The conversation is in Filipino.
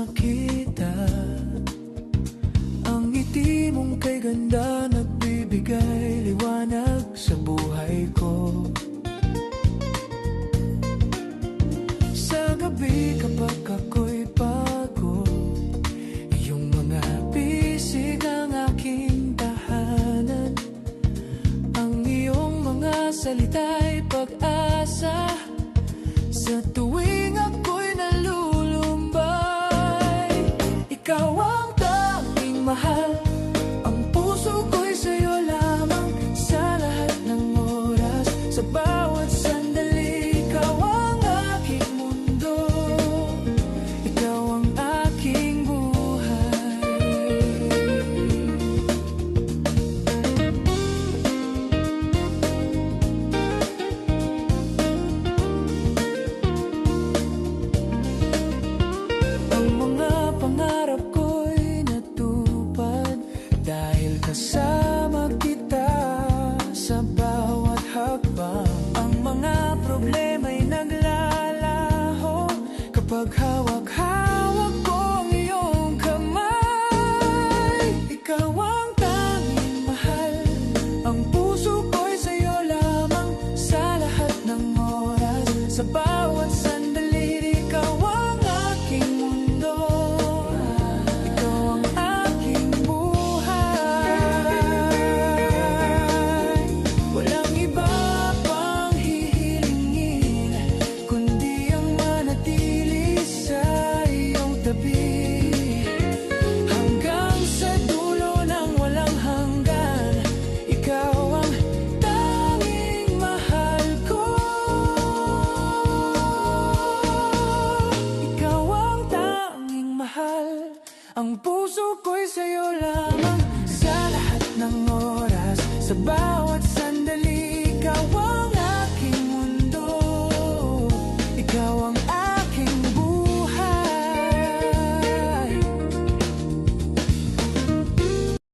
makita ang ngiti mong kay ganda, nagbibigay liwanag sa buhay ko. Sa gabi kapag ako'y pagod, iyong mga bisig ang aking tahanan. Ang iyong mga salita'y pag-asa sa tuwing ako'y nalulumbay. Ikaw ang tanging mahal, ang puso ko'y sa'yo lamang. Sa lahat ng oras, sa bawat sandali, ikaw ang aking mundo, ikaw ang aking buhay. Ang mga pangarap ko'y natupad dahil kasama kita sa bawat hakbang. Ang mga problema'y naglalaho kapag hawak-hawak ko ang iyong kamay. Ikaw ang tanging mahal, ang puso ko'y sa'yo lamang. Sa lahat ng oras, sa bawat sandali, ikaw ang aking mundo, ikaw ang aking buhay. Walang iba pang hihilingin kundi ang manatili sa iyong tabi, hanggang sa dulo ng walang hanggan. Ikaw ang tanging mahal ko, ikaw ang tanging mahal, ang puso ko'y sa'yo lamang. Sa lahat ng oras, sa bawat